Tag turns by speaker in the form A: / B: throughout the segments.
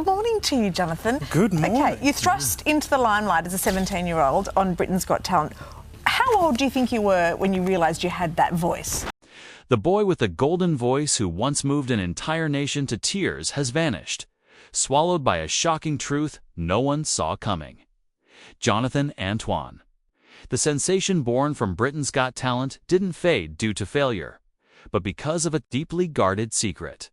A: morning to you, Jonathan.
B: Good morning.
A: Okay, you thrust into the limelight as a 17-year-old on Britain's Got Talent. How old do you think you were when you realised you had that voice?
C: The boy with the golden voice who once moved an entire nation to tears has vanished, swallowed by a shocking truth no one saw coming. Jonathan Antoine. The sensation born from Britain's Got Talent didn't fade due to failure, but because of a deeply guarded secret.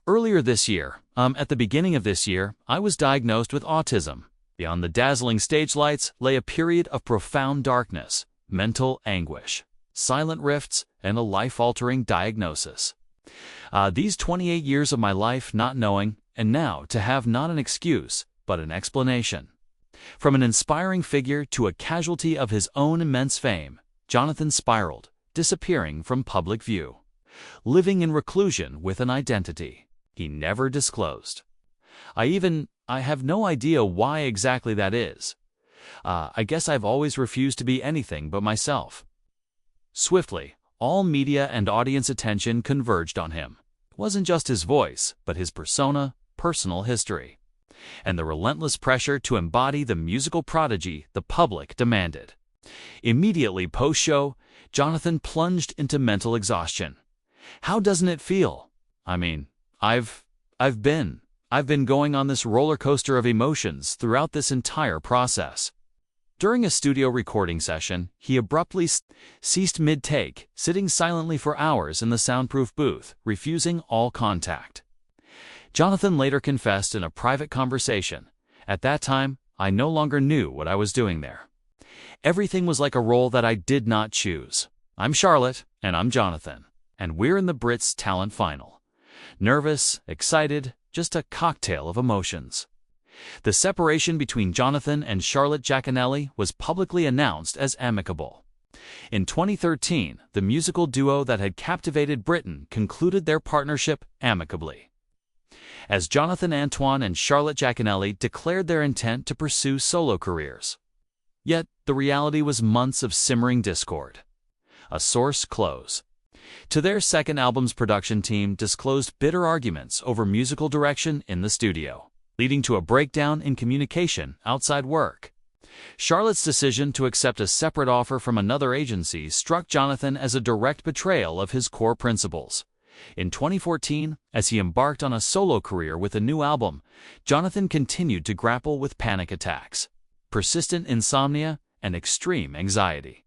C: Earlier this year, at the beginning of this year, I was diagnosed with autism. Beyond the dazzling stage lights lay a period of profound darkness, mental anguish, silent rifts, and a life-altering diagnosis. These 28 years of my life not knowing, and now to have not an excuse, but an explanation. From an inspiring figure to a casualty of his own immense fame, Jonathan spiraled, disappearing from public view, living in reclusion with an identity he never disclosed. I have no idea why exactly that is. I guess I've always refused to be anything but myself. Swiftly, all media and audience attention converged on him. It wasn't just his voice, but his persona, personal history, and the relentless pressure to embody the musical prodigy the public demanded. Immediately post-show, Jonathan plunged into mental exhaustion. How doesn't it feel? I mean, I've been going on this roller coaster of emotions throughout this entire process. During a studio recording session, he abruptly ceased mid-take, sitting silently for hours in the soundproof booth, refusing all contact. Jonathan later confessed in a private conversation, "At that time, I no longer knew what I was doing there. Everything was like a role that I did not choose. I'm Charlotte, and I'm Jonathan, and we're in the Brits Talent Final. Nervous, excited, just a cocktail of emotions." The separation between Jonathan and Charlotte Giaconelli was publicly announced as amicable. In 2013, the musical duo that had captivated Britain concluded their partnership amicably, as Jonathan Antoine and Charlotte Giaconelli declared their intent to pursue solo careers. Yet, the reality was months of simmering discord. A source close to their second album's production team disclosed bitter arguments over musical direction in the studio, leading to a breakdown in communication outside work. Charlotte's decision to accept a separate offer from another agency struck Jonathan as a direct betrayal of his core principles. In 2014, as he embarked on a solo career with a new album, Jonathan continued to grapple with panic attacks, persistent insomnia, and extreme anxiety.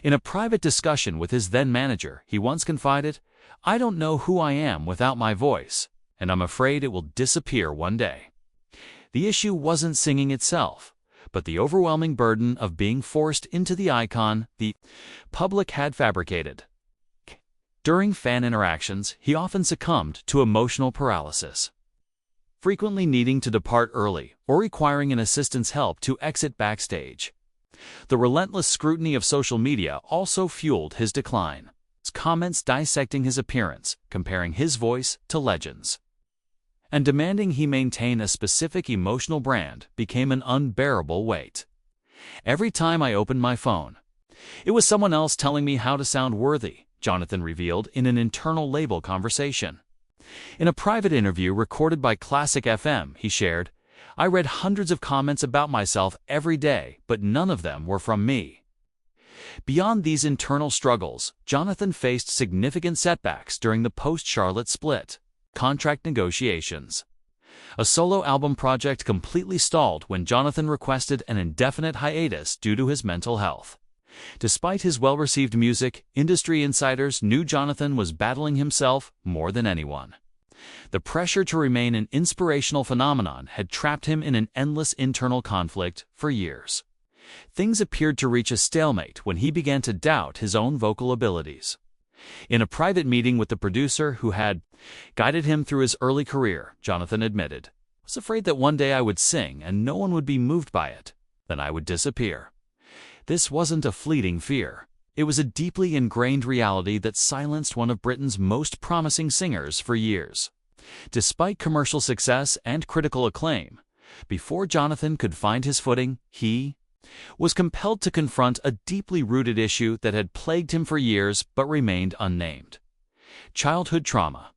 C: In a private discussion with his then-manager, he once confided, "I don't know who I am without my voice, and I'm afraid it will disappear one day." The issue wasn't singing itself, but the overwhelming burden of being forced into the icon the public had fabricated. During fan interactions, he often succumbed to emotional paralysis, frequently needing to depart early or requiring an assistant's help to exit backstage. The relentless scrutiny of social media also fueled his decline, his comments dissecting his appearance, comparing his voice to legends, and demanding he maintain a specific emotional brand became an unbearable weight. "Every time I opened my phone, it was someone else telling me how to sound worthy," Jonathan revealed in an internal label conversation. In a private interview recorded by Classic FM, he shared, "I read hundreds of comments about myself every day, but none of them were from me." Beyond these internal struggles, Jonathan faced significant setbacks during the post-Charlotte split. Contract negotiations. A solo album project completely stalled when Jonathan requested an indefinite hiatus due to his mental health. Despite his well-received music, industry insiders knew Jonathan was battling himself more than anyone. The pressure to remain an inspirational phenomenon had trapped him in an endless internal conflict for years. Things appeared to reach a stalemate when he began to doubt his own vocal abilities. In a private meeting with the producer who had guided him through his early career, Jonathan admitted, "I was afraid that one day I would sing and no one would be moved by it. Then I would disappear." This wasn't a fleeting fear. It was a deeply ingrained reality that silenced one of Britain's most promising singers for years. Despite commercial success and critical acclaim, before Jonathan could find his footing, he was compelled to confront a deeply rooted issue that had plagued him for years but remained unnamed: childhood trauma.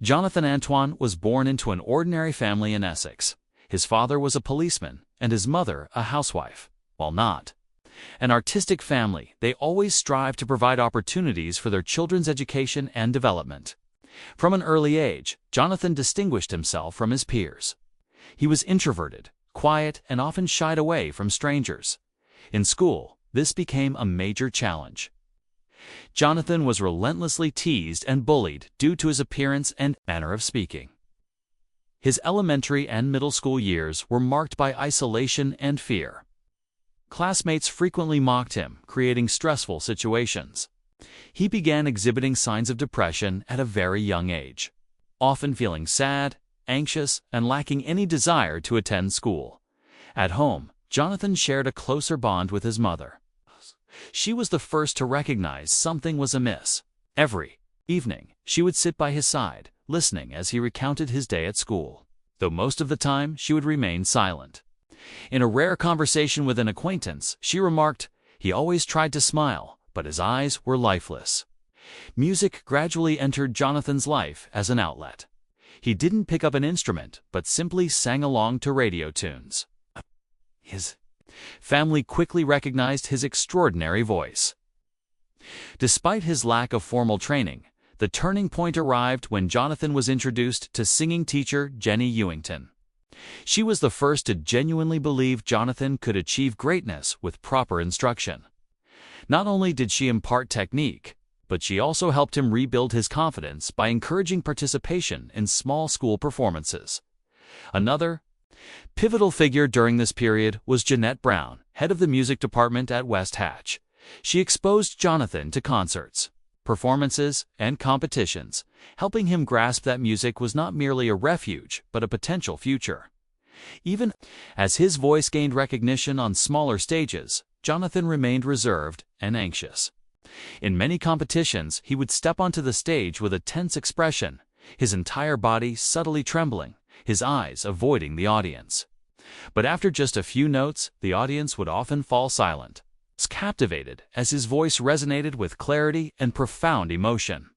C: Jonathan Antoine was born into an ordinary family in Essex. His father was a policeman and his mother a housewife. While not an artistic family, they always strive to provide opportunities for their children's education and development. From an early age, Jonathan distinguished himself from his peers. He was introverted, quiet, and often shied away from strangers. In school, this became a major challenge. Jonathan was relentlessly teased and bullied due to his appearance and manner of speaking. His elementary and middle school years were marked by isolation and fear. Classmates frequently mocked him, creating stressful situations. He began exhibiting signs of depression at a very young age, often feeling sad, anxious, and lacking any desire to attend school. At home, Jonathan shared a closer bond with his mother. She was the first to recognize something was amiss. Every evening, she would sit by his side, listening as he recounted his day at school, though most of the time she would remain silent. In a rare conversation with an acquaintance, she remarked, "He always tried to smile, but his eyes were lifeless." Music gradually entered Jonathan's life as an outlet. He didn't pick up an instrument, but simply sang along to radio tunes. His family quickly recognized his extraordinary voice. Despite his lack of formal training, the turning point arrived when Jonathan was introduced to singing teacher Jenny Ewington. She was the first to genuinely believe Jonathan could achieve greatness with proper instruction. Not only did she impart technique, but she also helped him rebuild his confidence by encouraging participation in small school performances. Another pivotal figure during this period was Jeanette Brown, head of the music department at West Hatch. She exposed Jonathan to concerts, performances, and competitions, helping him grasp that music was not merely a refuge, but a potential future. Even as his voice gained recognition on smaller stages, Jonathan remained reserved and anxious. In many competitions, he would step onto the stage with a tense expression, his entire body subtly trembling, his eyes avoiding the audience. But after just a few notes, the audience would often fall silent, captivated as his voice resonated with clarity and profound emotion.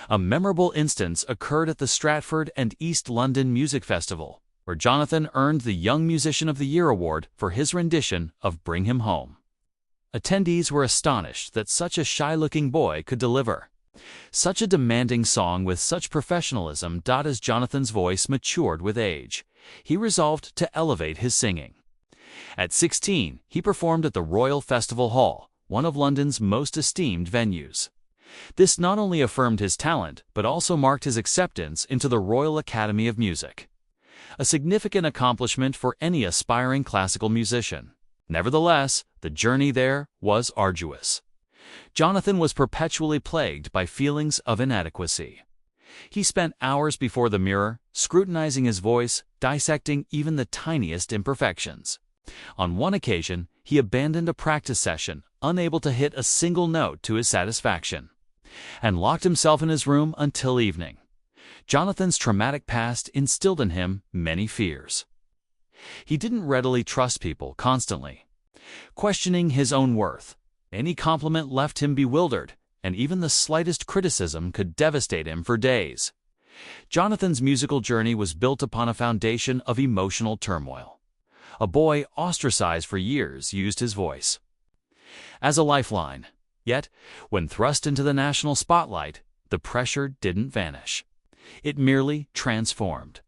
C: A memorable instance occurred at the Stratford and East London Music Festival, where Jonathan earned the Young Musician of the Year award for his rendition of Bring Him Home. Attendees were astonished that such a shy-looking boy could deliver such a demanding song with such professionalism. As Jonathan's voice matured with age, he resolved to elevate his singing. At 16, he performed at the Royal Festival Hall, one of London's most esteemed venues. This not only affirmed his talent, but also marked his acceptance into the Royal Academy of Music, a significant accomplishment for any aspiring classical musician. Nevertheless, the journey there was arduous. Jonathan was perpetually plagued by feelings of inadequacy. He spent hours before the mirror, scrutinizing his voice, dissecting even the tiniest imperfections. On one occasion, he abandoned a practice session, unable to hit a single note to his satisfaction, and locked himself in his room until evening. Jonathan's traumatic past instilled in him many fears. He didn't readily trust people constantly, questioning his own worth. Any compliment left him bewildered, and even the slightest criticism could devastate him for days. Jonathan's musical journey was built upon a foundation of emotional turmoil. A boy ostracized for years used his voice as a lifeline. Yet, when thrust into the national spotlight, the pressure didn't vanish. It merely transformed.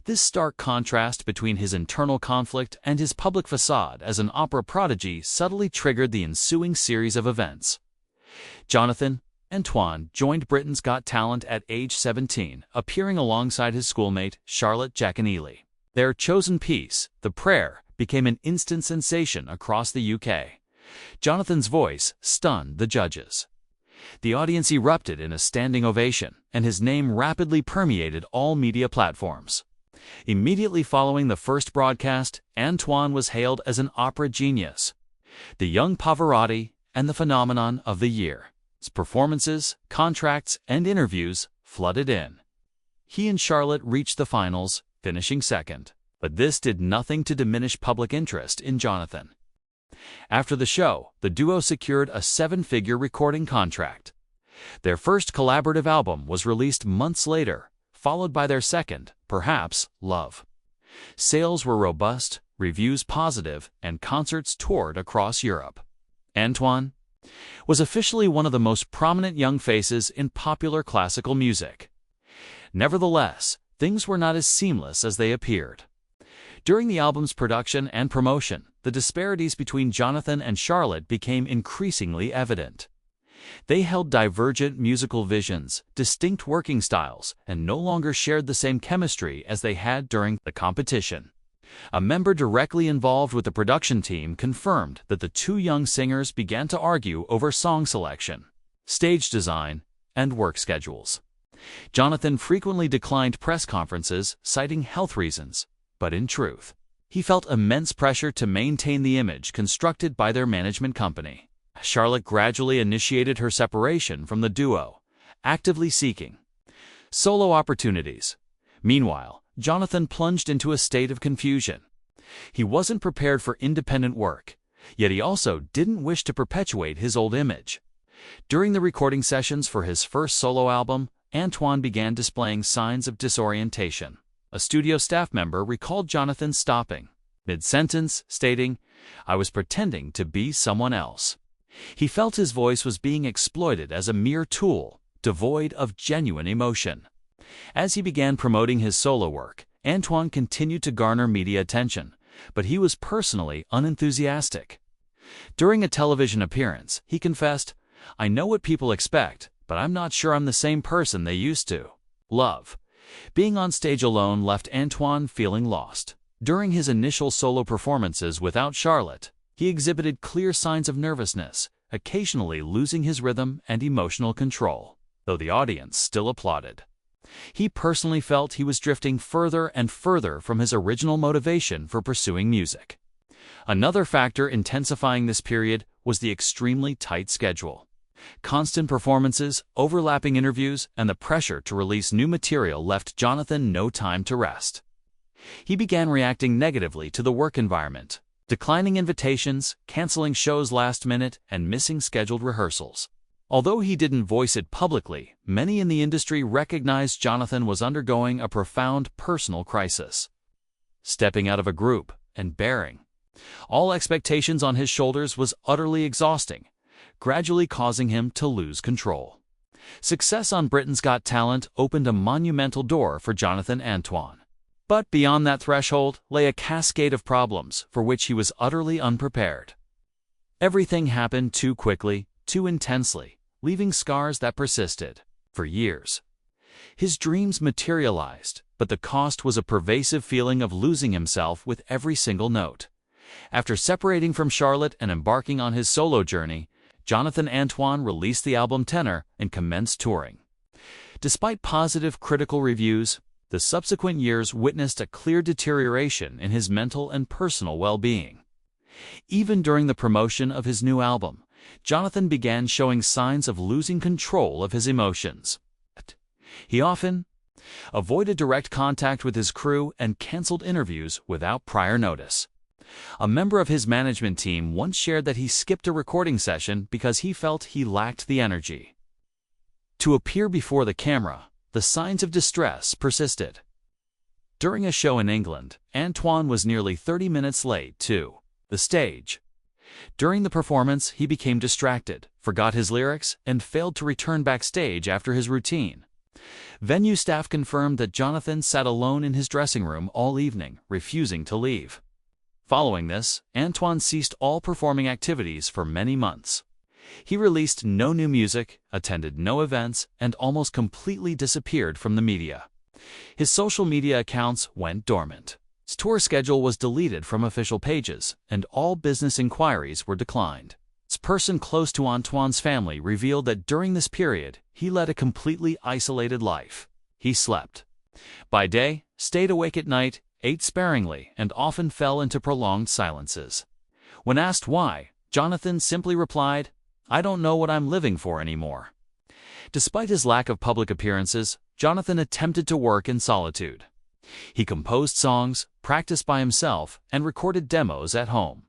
C: This stark contrast between his internal conflict and his public facade as an opera prodigy subtly triggered the ensuing series of events. Jonathan Antoine joined Britain's Got Talent at age 17, appearing alongside his schoolmate Charlotte Jackson. Their chosen piece, The Prayer, became an instant sensation across the UK. Jonathan's voice stunned the judges. The audience erupted in a standing ovation, and his name rapidly permeated all media platforms. Immediately following the first broadcast, Antoine was hailed as an opera genius, the young Pavarotti, and the phenomenon of the year. His performances, contracts, and interviews flooded in. He and Charlotte reached the finals, finishing second. But this did nothing to diminish public interest in Jonathan. After the show, the duo secured a 7-figure recording contract. Their first collaborative album was released months later, followed by their second, perhaps, love. Sales were robust, reviews positive, and concerts toured across Europe. Antoine was officially one of the most prominent young faces in popular classical music. Nevertheless, things were not as seamless as they appeared. During the album's production and promotion, the disparities between Jonathan and Charlotte became increasingly evident. They held divergent musical visions, distinct working styles, and no longer shared the same chemistry as they had during the competition. A member directly involved with the production team confirmed that the two young singers began to argue over song selection, stage design, and work schedules. Jonathan frequently declined press conferences, citing health reasons, but in truth, he felt immense pressure to maintain the image constructed by their management company. Charlotte gradually initiated her separation from the duo, actively seeking solo opportunities. Meanwhile, Jonathan plunged into a state of confusion. He wasn't prepared for independent work, yet he also didn't wish to perpetuate his old image. During the recording sessions for his first solo album, Antoine began displaying signs of disorientation. A studio staff member recalled Jonathan stopping mid-sentence, stating, "I was pretending to be someone else." He felt his voice was being exploited as a mere tool, devoid of genuine emotion. As he began promoting his solo work, Antoine continued to garner media attention, but he was personally unenthusiastic. During a television appearance, he confessed, "I know what people expect, but I'm not sure I'm the same person they used to." Love. Being on stage alone left Antoine feeling lost. During his initial solo performances without Charlotte, he exhibited clear signs of nervousness, occasionally losing his rhythm and emotional control, though the audience still applauded. He personally felt he was drifting further and further from his original motivation for pursuing music. Another factor intensifying this period was the extremely tight schedule. Constant performances, overlapping interviews, and the pressure to release new material left Jonathan no time to rest. He began reacting negatively to the work environment, declining invitations, canceling shows last minute, and missing scheduled rehearsals. Although he didn't voice it publicly, many in the industry recognized Jonathan was undergoing a profound personal crisis. Stepping out of a group and bearing all expectations on his shoulders was utterly exhausting, gradually causing him to lose control. Success on Britain's Got Talent opened a monumental door for Jonathan Antoine. But beyond that threshold lay a cascade of problems for which he was utterly unprepared. Everything happened too quickly, too intensely, leaving scars that persisted for years. His dreams materialized, but the cost was a pervasive feeling of losing himself with every single note. After separating from Charlotte and embarking on his solo journey, Jonathan Antoine released the album Tenor and commenced touring. Despite positive critical reviews, the subsequent years witnessed a clear deterioration in his mental and personal well-being. Even during the promotion of his new album, Jonathan began showing signs of losing control of his emotions. He often avoided direct contact with his crew and canceled interviews without prior notice. A member of his management team once shared that he skipped a recording session because he felt he lacked the energy to appear before the camera. The signs of distress persisted. During a show in England, Antoine was nearly 30 minutes late to the stage. During the performance, he became distracted, forgot his lyrics, and failed to return backstage after his routine. Venue staff confirmed that Jonathan sat alone in his dressing room all evening, refusing to leave. Following this, Antoine ceased all performing activities for many months. He released no new music, attended no events, and almost completely disappeared from the media. His social media accounts went dormant. His tour schedule was deleted from official pages, and all business inquiries were declined. A person close to Antoine's family revealed that during this period, he led a completely isolated life. He slept by day, stayed awake at night, ate sparingly, and often fell into prolonged silences. When asked why, Jonathan simply replied, "I don't know what I'm living for anymore." Despite his lack of public appearances, Jonathan attempted to work in solitude. He composed songs, practiced by himself, and recorded demos at home.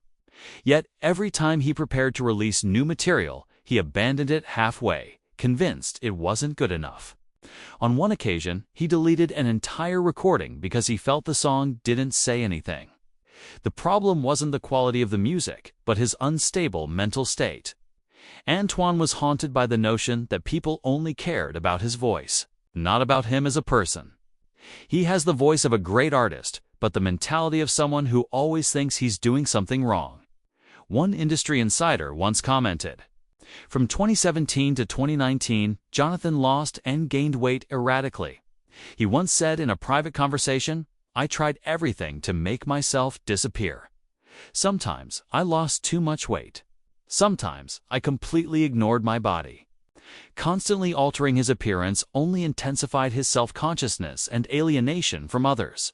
C: Yet every time he prepared to release new material, he abandoned it halfway, convinced it wasn't good enough. On one occasion, he deleted an entire recording because he felt the song didn't say anything. The problem wasn't the quality of the music, but his unstable mental state. Antoine was haunted by the notion that people only cared about his voice, not about him as a person. He has the voice of a great artist, but the mentality of someone who always thinks he's doing something wrong. One industry insider once commented, "From 2017 to 2019, Jonathan lost and gained weight erratically. He once said in a private conversation, 'I tried everything to make myself disappear. Sometimes I lost too much weight. Sometimes I completely ignored my body.' Constantly altering his appearance only intensified his self-consciousness and alienation from others.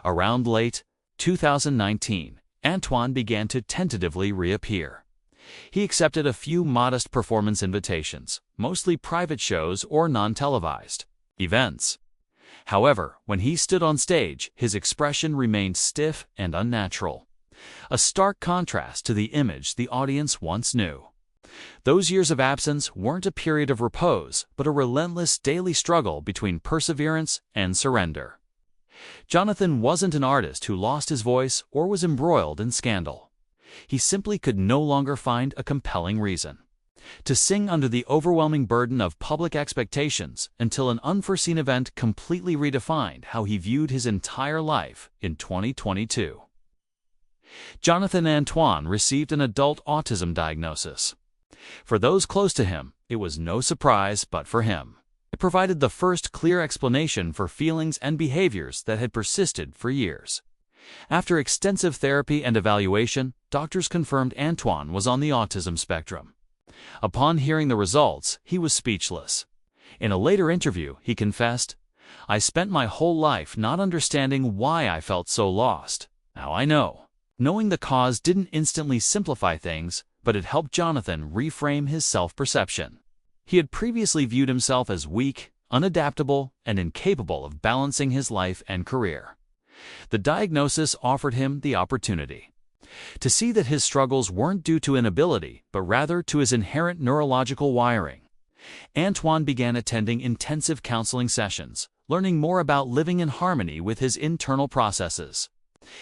C: Around late 2019, Antoine began to tentatively reappear. He accepted a few modest performance invitations, mostly private shows or non-televised events. However, when he stood on stage, his expression remained stiff and unnatural, a stark contrast to the image the audience once knew. Those years of absence weren't a period of repose, but a relentless daily struggle between perseverance and surrender. Jonathan wasn't an artist who lost his voice or was embroiled in scandal. He simply could no longer find a compelling reason to sing under the overwhelming burden of public expectations until an unforeseen event completely redefined how he viewed his entire life in 2022. Jonathan Antoine received an adult autism diagnosis. For those close to him, it was no surprise but for him. It provided the first clear explanation for feelings and behaviors that had persisted for years. After extensive therapy and evaluation, doctors confirmed Antoine was on the autism spectrum. Upon hearing the results, he was speechless. In a later interview, he confessed, "I spent my whole life not understanding why I felt so lost. Now I know." Knowing the cause didn't instantly simplify things, but it helped Jonathan reframe his self-perception. He had previously viewed himself as weak, unadaptable, and incapable of balancing his life and career. The diagnosis offered him the opportunity to see that his struggles weren't due to inability, but rather to his inherent neurological wiring. Antoine began attending intensive counseling sessions, learning more about living in harmony with his internal processes.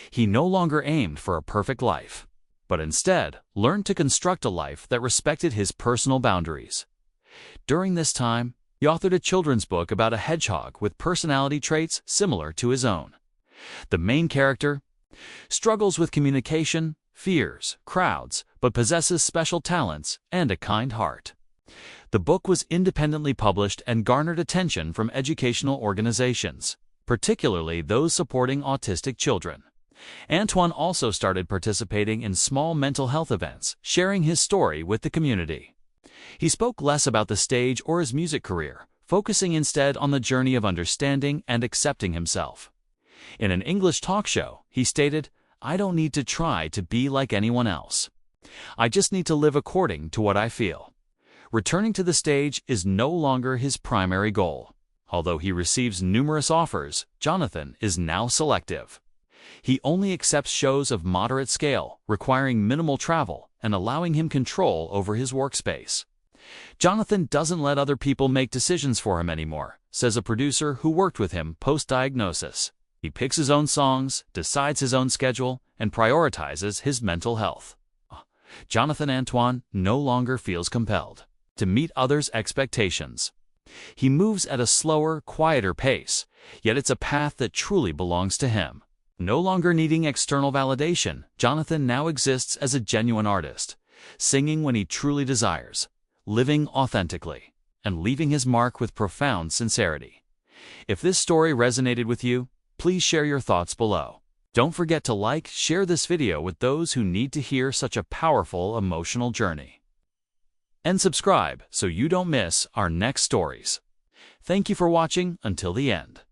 C: He no longer aimed for a perfect life, but instead learned to construct a life that respected his personal boundaries. During this time, he authored a children's book about a hedgehog with personality traits similar to his own. The main character struggles with communication, fears crowds, but possesses special talents and a kind heart. The book was independently published and garnered attention from educational organizations, particularly those supporting autistic children. Antoine also started participating in small mental health events, sharing his story with the community. He spoke less about the stage or his music career, focusing instead on the journey of understanding and accepting himself. In an English talk show, he stated, "I don't need to try to be like anyone else. I just need to live according to what I feel." Returning to the stage is no longer his primary goal. Although he receives numerous offers, Jonathan is now selective. He only accepts shows of moderate scale, requiring minimal travel and allowing him control over his workspace. Jonathan doesn't let other people make decisions for him anymore, says a producer who worked with him post-diagnosis. He picks his own songs, decides his own schedule, and prioritizes his mental health. Jonathan Antoine no longer feels compelled to meet others' expectations. He moves at a slower, quieter pace, yet it's a path that truly belongs to him. No longer needing external validation, Jonathan now exists as a genuine artist, singing when he truly desires, living authentically, and leaving his mark with profound sincerity. If this story resonated with you, please share your thoughts below. Don't forget to like, share this video with those who need to hear such a powerful emotional journey. And subscribe so you don't miss our next stories. Thank you for watching until the end.